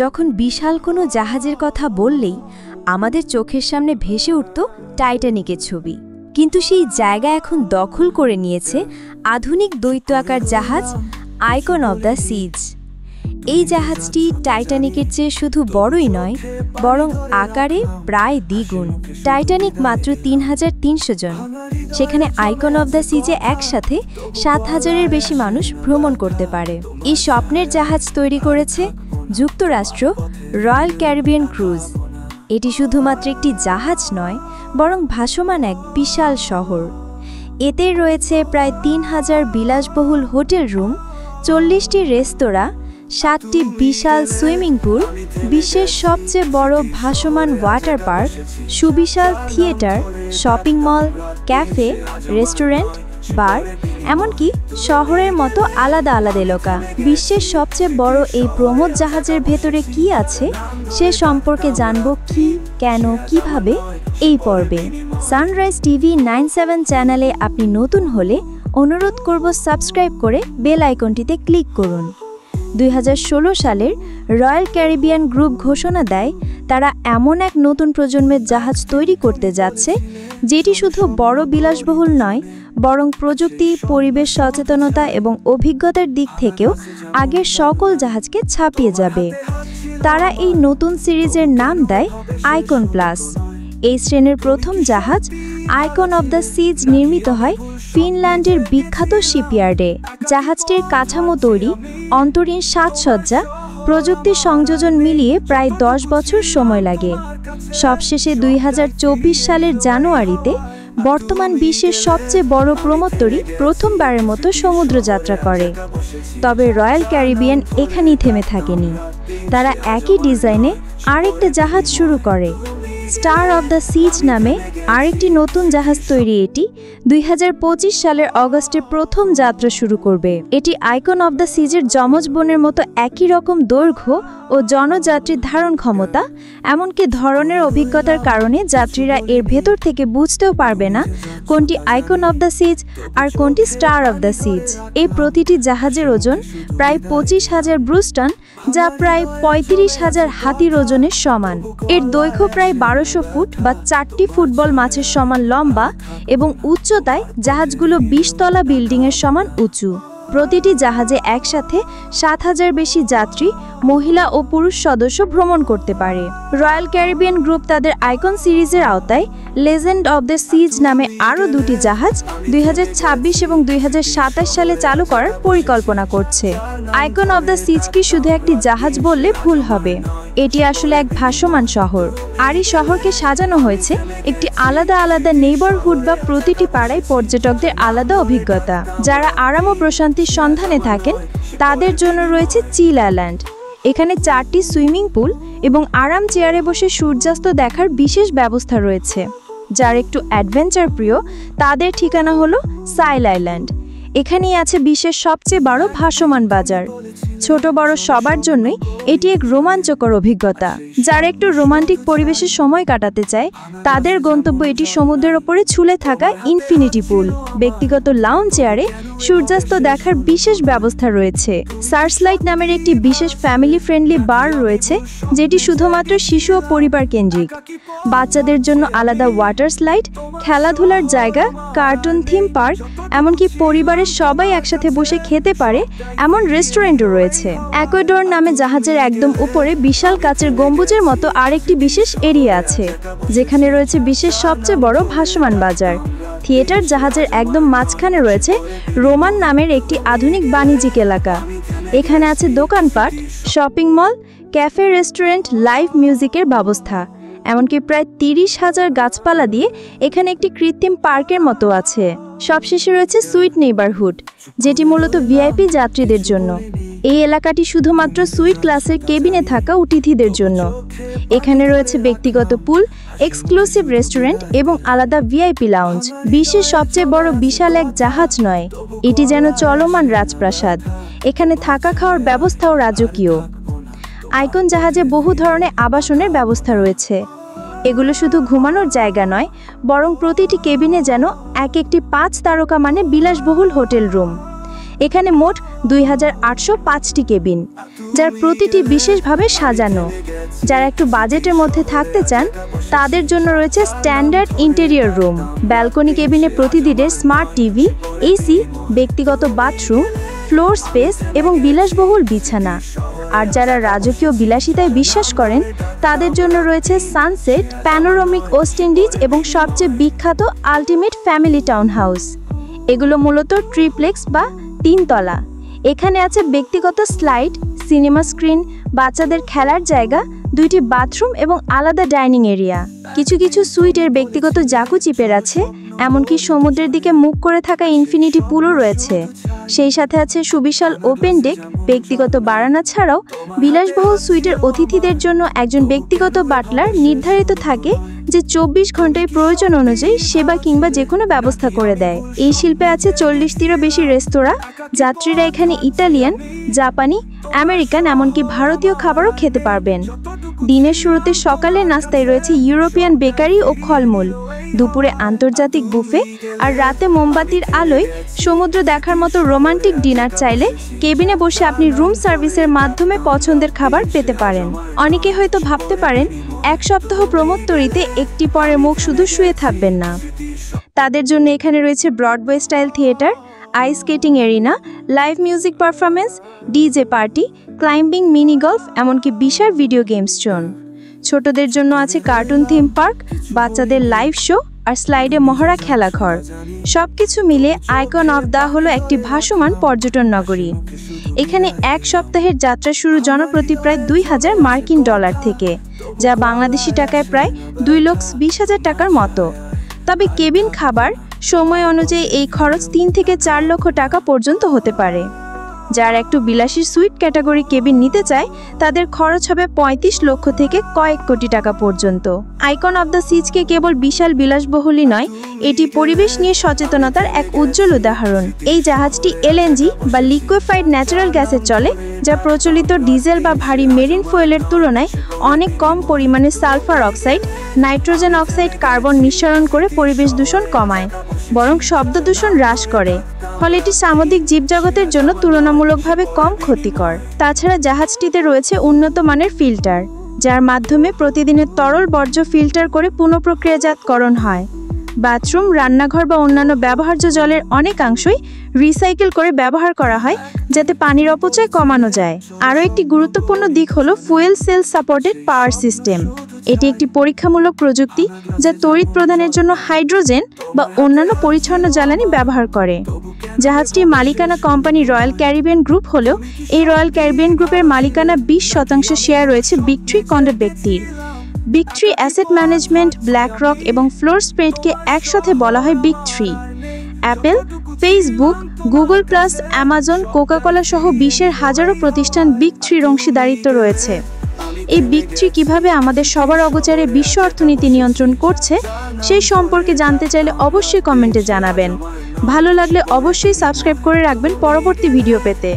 যখন বিশাল কোনো জাহাজের কথা বললেই আমাদের চোখের সামনে ভেসে উঠত টাইটানিকের ছবি। কিন্তু সেই জায়গা এখন দখল করে নিয়েছে আধুনিক দৈত্য আকার জাহাজ আইকন অব দ্য সিজ। এই জাহাজটি টাইটানিকের চেয়ে শুধু বড়ই নয়, বরং আকারে প্রায় দ্বিগুণ। টাইটানিক মাত্র ৩৩০০ জন, সেখানে আইকন অব দ্য সিজে একসাথে ৭,০০০-এর বেশি মানুষ ভ্রমণ করতে পারে। এই স্বপ্নের জাহাজ তৈরি করেছে যুক্তরাষ্ট্র রয়্যাল ক্যারিবিয়ান ক্রুজ। এটি শুধুমাত্র একটি জাহাজ নয়, বরং ভাসমান এক বিশাল শহর। এতে রয়েছে প্রায় ৩,০০০ বিলাসবহুল হোটেল রুম, ৪০টি রেস্তোরাঁ, ৭টি বিশাল সুইমিং পুল, বিশ্বের সবচেয়ে বড় ভাসমান ওয়াটার পার্ক, সুবিশাল theatre, shopping mall, cafe, restaurant, bar, এমনকি শহরের মতো আলাদা আলাদা এলাকা। বিশ্বের সবচেয়ে বড় এই প্রমোদ জাহাজের ভেতরে কি আছে সে সম্পর্কে জানব কি, কেন, কিভাবে এই পর্বে। সানরাইজ টিভি 97 চ্যানেলে আপনি নতুন হলে অনুরোধ করব সাবস্ক্রাইব করে বেল আইকনটিতে ক্লিক করুন। ২০১৬ সালের রয়্যাল ক্যারিবিয়ান গ্রুপ ঘোষণা দেয় তারা এমন এক নতুন প্রজন্মের জাহাজ তৈরি করতে যাচ্ছে যেটি শুধু বড় বিলাসবহুল নয়, বরং প্রযুক্তি, পরিবেশ সচেতনতা এবং অভিজ্ঞতার দিক থেকেও আগের সকল জাহাজকে ছাপিয়ে যাবে। তারা এই নতুন সিরিজের নাম দেয় আইকন প্লাস। এই শ্রেণীর প্রথম জাহাজ আইকন অব দ্য সিজ নির্মিত হয় ফিনল্যান্ডের বিখ্যাত শিপইয়ার্ডে। জাহাজটির কাঠামো তৈরি, অন্তরীণ সাজসজ্জা, প্রযুক্তির সংযোজন মিলিয়ে প্রায় ১০ বছর সময় লাগে। সবশেষে ২০২৪ সালের জানুয়ারিতে বর্তমান বিশ্বের সবচেয়ে বড় প্রমোত্তরী প্রথমবারের মতো সমুদ্রযাত্রা করে। তবে রয়্যাল ক্যারিবিয়ান এখানেই থেমে থাকেনি। তারা একই ডিজাইনে আরেকটা জাহাজ শুরু করে। স্টার অব দ্য সিজ নামে আরেকটি নতুন জাহাজ তৈরি। এটি ২০২৫ সালের অগস্টে প্রথম যাত্রা শুরু করবে। এটি আইকন অব দ্য সিজের যমজ বোনের মতো একই রকম দৈর্ঘ্য ও জনযাত্রীর ধারণ ক্ষমতা, এমনকি ধরনের অভিজ্ঞতার কারণে যাত্রীরা এর ভেতর থেকে বুঝতেও পারবে না কোনটি আইকন অব দ্য সিজ আর কোনটি স্টার অব দ্য সিজ। এই প্রতিটি জাহাজের ওজন প্রায় ২৫,০০০ ব্রুস্টন, যা প্রায় ৩৫,০০০ হাতির ওজনের সমান। এর দৈর্ঘ্য প্রায় ১২০০ ফুট বা ৪টি ফুটবল মাঠের সমান লম্বা এবং উচ্চতায় জাহাজগুলো ২০ তলা বিল্ডিংয়ের সমান উঁচু। প্রতিটি জাহাজে একসাথে ৭,০০০ বেশি যাত্রী, মহিলা ও পুরুষ সদস্য ভ্রমণ করতে পারে। রয়্যাল ক্যারিবিয়ান গ্রুপ তাদের আইকন সিরিজের আওতায় লেজেন্ড অব দ্য সিজ নামে আরও ২টি জাহাজ ২০২৬ এবং ২০২৭ সালে চালু করার পরিকল্পনা করছে। আইকন অব দ্য সিজ কি শুধু একটি জাহাজ বললে ভুল হবে। এটি আসলে এক ভাসমান শহর, আর এই শহরকে সাজানো হয়েছে একটি আলাদা আলাদা নেইবারহুড বা প্রতিটি পাড়ায় পর্যটকদের আলাদা অভিজ্ঞতা। যারা আরাম ও প্রশান্তির সন্ধানে থাকেন তাদের জন্য রয়েছে চিল আইল্যান্ড। এখানে 4টি সুইমিং পুল এবং আরাম চেয়ারে বসে সূর্যাস্ত দেখার বিশেষ ব্যবস্থা রয়েছে। যারা একটু অ্যাডভেঞ্চার প্রিয় তাদের ঠিকানা হলো সাইল আইল্যান্ড। এখানেই আছে বিশ্বের সবচেয়ে বড় ভাসমান বাজার। ছোট বড় সবার জন্যই এটি এক রোমাঞ্চকর অভিজ্ঞতা। যারা একটু রোমান্টিক পরিবেশে সময় কাটাতে চায় তাদের গন্তব্য এটি সমুদ্রের ওপরে ঝুলে থাকা ইনফিনিটি পুল। ব্যক্তিগত লাউঞ্জ চেয়ারে সূর্যাস্ত দেখার বিশেষ ব্যবস্থা রয়েছে। সার্চলাইট নামের একটি বিশেষ ফ্যামিলি ফ্রেন্ডলি বার রয়েছে, যেটি শুধুমাত্র শিশু ও পরিবার কেন্দ্রিক। বাচ্চাদের জন্য আলাদা ওয়াটার স্লাইড, খেলাধুলার জায়গা, কার্টুন থিম পার্ক, এমনকি পরিবারের সবাই একসাথে বসে খেতে পারে এমন রেস্টুরেন্টও রয়েছে। অ্যাকোয়াডোর নামে জাহাজের একদম উপরে বিশাল কাচের গম্বুজের মতো আরেকটি বিশেষ এরিয়া আছে, যেখানে রয়েছে বিশ্বের সবচেয়ে বড় ভাসমান বাজার। থিয়েটার জাহাজের একদম মাঝখানে রয়েছে রোমান নামের একটি আধুনিক বাণিজ্যিক এলাকা। এখানে আছে দোকানপাট, shopping mall, cafe, restaurant, live মিউজিকের ব্যবস্থা, এমনকি প্রায় ৩০,০০০ গাছপালা দিয়ে এখানে একটি কৃত্রিম পার্কের মতো আছে। সবশেষে রয়েছে সুইট নেইবারহুড, যেটি মূলত ভিআইপি যাত্রীদের জন্য। এই এলাকাটি শুধুমাত্র সুইট ক্লাসের কেবিনে থাকা অতিথিদের জন্য। এখানে রয়েছে ব্যক্তিগত পুল, এক্সক্লুসিভ রেস্টুরেন্ট এবং আলাদা ভিআইপি লাউঞ্জ। বিশ্বের সবচেয়ে বড় বিশাল এক জাহাজ নয়, এটি যেন চলমান রাজপ্রাসাদ। এখানে থাকা খাওয়ার ব্যবস্থাও রাজকীয়। আইকন জাহাজে বহু ধরনের আবাসনের ব্যবস্থা রয়েছে। এগুলো শুধু ঘুমানোর জায়গা নয়, বরং প্রতিটি কেবিনে যেন এক একটি 5 তারকা মানে বিলাসবহুল হোটেল রুম। এখানে মোট 2805টি কেবিন, যার প্রতিটি বিশেষভাবে সাজানো। যারা একটু বাজেটের মধ্যে থাকতে চান তাদের জন্য রয়েছে স্ট্যান্ডার্ড ইন্টেরিয়র রুম, ব্যালকনি কেবিনে প্রতিদিনের স্মার্ট টিভি, এসি, ব্যক্তিগত বাথরুম, ফ্লোর স্পেস এবং বিলাসবহুল বিছানা। আর যারা রাজকীয় বিলাসিতায় বিশ্বাস করেন তাদের জন্য রয়েছে সানসেট, প্যানোরামিক ওয়েস্ট ইন্ডিজ এবং সবচেয়ে বিখ্যাত আল্টিমেট ফ্যামিলি টাউন হাউস। এগুলো মূলত ট্রিপ্লেক্স বা 3 তলা। এখানে আছে ব্যক্তিগত স্লাইড, সিনেমা স্ক্রিন, বাচ্চাদের খেলার জায়গা, 2টি বাথরুম এবং আলাদা ডাইনিং এরিয়া। কিছু কিছু সুইটের ব্যক্তিগত জাকুজি পের আছে, এমনকি সমুদ্রের দিকে মুখ করে থাকা ইনফিনিটি পুলও রয়েছে। সেই সাথে আছে সুবিশাল ওপেন ডেক, ব্যক্তিগত বারান্দা ছাড়াও বিলাসবহুল সুইটের অতিথিদের জন্য একজন ব্যক্তিগত বাটলার নির্ধারিত থাকে যে 24 ঘন্টায় প্রয়োজন অনুযায়ী সেবা কিংবা যে কোনো ব্যবস্থা করে দেয়। এই শিল্পে আছে 40টিরও বেশি রেস্তোরাঁ। যাত্রীরা এখানে ইতালিয়ান, জাপানি, আমেরিকান এমনকি ভারতীয় খাবারও খেতে পারবেন। দিনের শুরুতে সকালের নাস্তায় রয়েছে ইউরোপিয়ান বেকারি ও ফলমূল, দুপুরে আন্তর্জাতিক বুফে, আর রাতে মোমবাতির আলোয় সমুদ্র দেখার মতো রোমান্টিক ডিনার চাইলে কেবিনে বসে আপনি রুম সার্ভিসের মাধ্যমে পছন্দের খাবার পেতে পারেন। অনেকে হয়তো ভাবতে পারেন 1 সপ্তাহ প্রমোত্তরিতে একটি পরে মুখ শুধু শুয়ে থাকবেন না। তাদের জন্য এখানে রয়েছে Broadway style theatre, ice skating arena, live music performance, DJ party, climbing, mini golf এমনকি বিশাল ভিডিও গেমস জোন। ছোটদের জন্য আছে কার্টুন থিম পার্ক, বাচ্চাদের লাইভ শো আর স্লাইডে মহড়া খেলাঘর। সবকিছু মিলে আইকন অফ দ্য হলো একটি ভাসমান পর্যটন নগরী। এখানে 1 সপ্তাহের যাত্রা শুরু জনপ্রতি প্রায় 2000 মার্কিন ডলার থেকে, যা বাংলাদেশি টাকায় প্রায় 2,20,000 টাকার মতো। তবে কেবিন খাবার সময় অনুযায়ী এই খরচ 3 থেকে 4 লক্ষ টাকা পর্যন্ত হতে পারে। যারা একটু বিলাসী সুইট ক্যাটাগরি কেবিন নিতে চায় তাদের খরচ হবে 35 লক্ষ থেকে কয়েক কোটি টাকা পর্যন্ত। আইকন অফ দ্য সিজকে কেবল বিশাল বিলাসবহুলই নয়, এটি পরিবেশ নিয়ে সচেতনতার এক উজ্জ্বল উদাহরণ। এই জাহাজটি এলএনজি বা লিকুইফাইড ন্যাচারাল গ্যাসে চলে, যা প্রচলিত ডিজেল বা ভারী মেরিন ফুয়েলের তুলনায় অনেক কম পরিমাণে sulphur oxide, nitrogen oxide, carbon নিঃসরণ করে পরিবেশ দূষণ কমায়, বরং শব্দ দূষণ হ্রাস করে। ফলে এটি সামুদ্রিক জীবজগতের জন্য তুলনামূলকভাবে কম ক্ষতিকর। তাছাড়া জাহাজটিতে রয়েছে উন্নত মানের ফিল্টার, যার মাধ্যমে প্রতিদিনের তরল বর্জ্য ফিল্টার করে পুনঃপ্রক্রিয়াজাতকরণ হয়। বাথরুম, রান্নাঘর বা অন্যান্য ব্যবহার্য জলের অনেকাংশই রিসাইকেল করে ব্যবহার করা হয়, যাতে পানির অপচয় কমানো যায়। আরও একটি গুরুত্বপূর্ণ দিক হলো fuel cell supported power system. এটি একটি পরীক্ষামূলক প্রযুক্তি যা তড়িৎ প্রদানের জন্য হাইড্রোজেন বা অন্যান্য পরিচ্ছন্ন জ্বালানি ব্যবহার করে। জাহাজটির মালিকানা কোম্পানি রয়্যাল ক্যারিবিয়ান গ্রুপ হলেও এই রয়্যাল ক্যারিবিয়ান গ্রুপের মালিকানা 20% শেয়ার রয়েছে বিগ থ্রি কন্ডেড ব্যক্তির। Big three asset management, black rock এবং ফ্লোর স্প্রেডকে একসাথে বলা হয় big three. Apple, Facebook, Google plus, Amazon, Coca Cola সহ বিশ্বের হাজারো প্রতিষ্ঠান বিগ থ্রির অংশীদারিত্ব রয়েছে। এই বিগ থ্রি কীভাবে আমাদের সবার অগোচরে বিশ্ব অর্থনীতি নিয়ন্ত্রণ করছে সেই সম্পর্কে জানতে চাইলে অবশ্যই কমেন্টে জানাবেন। ভালো লাগলে অবশ্যই সাবস্ক্রাইব করে রাখবেন পরবর্তী ভিডিও পেতে।